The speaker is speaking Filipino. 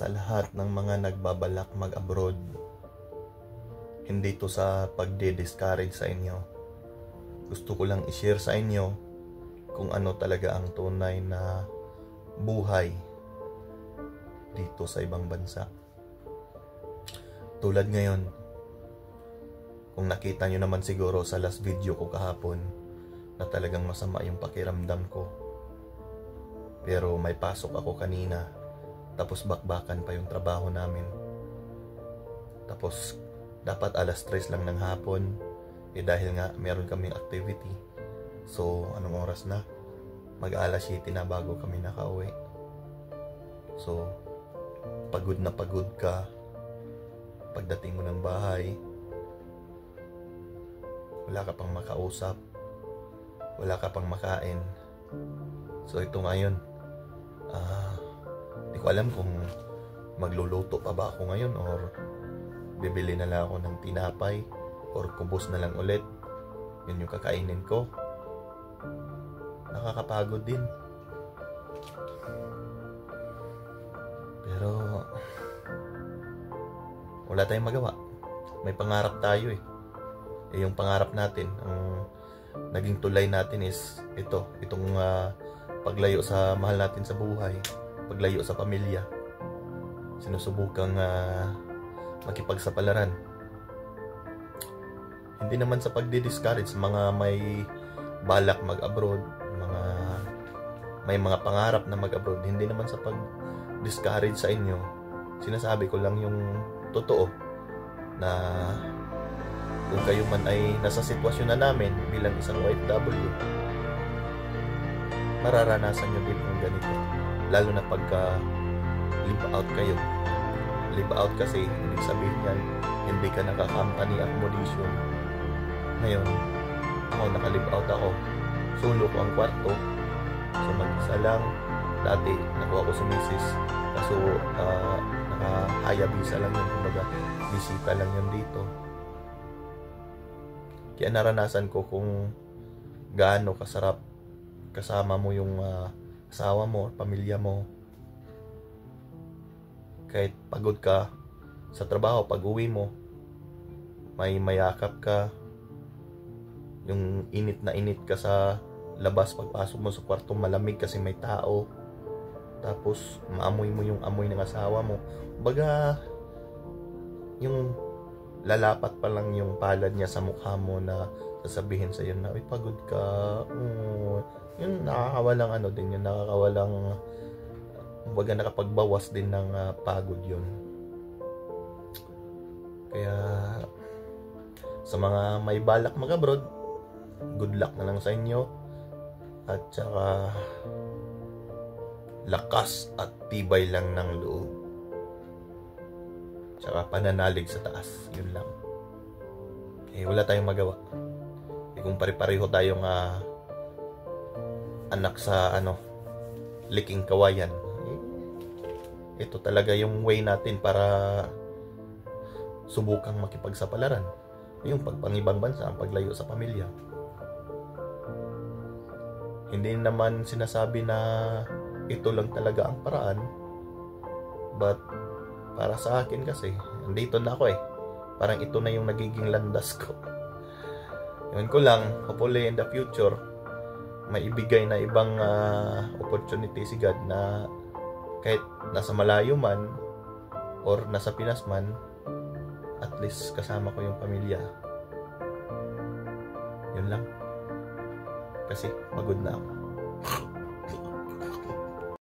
sa lahat ng mga nagbabalak mag-abroad. Hindi to sa pagde-discourage sa inyo. Gusto ko lang i-share sa inyo kung ano talaga ang tunay na buhay dito sa ibang bansa. Tulad ngayon, kung nakita nyo naman siguro sa last video ko kahapon na talagang masama yung pakiramdam ko. Pero may pasok ako kanina, tapos bakbakan pa yung trabaho namin. Tapos dapat alas 3 lang ng hapon, dahil nga meron kaming activity. So anong oras na? Mag alas 7 na bago kami nakauwi. So pagod na pagod ka pagdating mo ng bahay. Wala ka pang makausap, wala ka pang makain. So ito ngayon, hindi ko alam kung magluluto pa ba ako ngayon or bibili na lang ako ng tinapay or kubos na lang ulit. Yun yung kakainin ko. Nakakapagod din. Pero wala tayong magawa. May pangarap tayo eh. Yung pangarap natin, ang naging tulay natin is itong paglayo sa mahal natin sa buhay, paglayo sa pamilya. Sinusubukang makipagsapalaran. Hindi naman sa pagdi-discourage mga may balak mag-abroad, may mga pangarap na mag-abroad. Hindi naman sa pag-discourage sa inyo. Sinasabi ko lang yung totoo na kung kayo man ay nasa sitwasyon na namin bilang isang OFW, mararanasan nyo din yung ganito. Lalo na pagka live out kayo. Live out kasi ibig sabihin yan, hindi ka naka-company accommodation. Ngayon, ako naka-live out ako. Solo ko ang kwarto. So mag-isa lang. Dati nakuha ko si Mrs. Kaso naka-haya visa lang yun. Kumbaga, bisita lang yun dito. Kaya naranasan ko kung gaano kasarap kasama mo yung asawa mo, pamilya mo. Kahit pagod ka sa trabaho, pag uwi mo, may mayakap ka. Yung init na init ka sa labas, pagpasok mo sa kwarto malamig kasi may tao. Tapos maamoy mo yung amoy ng asawa mo. Baga, yung lalapat pa lang yung palad niya sa mukha mo na sasabihin sa iyo na, "Uy, pagod ka." Yun nakakawalang din yun, nakakawalang baga nakapagbawas din ng pagod yun. Kaya sa mga may balak mag-abroad, good luck na lang sa inyo. At saka lakas at tibay lang ng loob. Tsaka pananalig sa taas. Yun lang. Wala tayong magawa. Kung pare-pareho tayong anak sa liking kawayan, ito talaga yung way natin para subukang makipagsapalaran. Yung pagpangibang bansa, ang paglayo sa pamilya. Hindi naman sinasabi na ito lang talaga ang paraan. But para sa akin kasi, andito na ako Parang ito na yung nagiging landas ko. Yun ko lang, hopefully in the future, may ibigay na ibang opportunity si God na kahit nasa malayo man or nasa Pinas man, at least kasama ko yung pamilya. Yun lang. Kasi pagod na ako.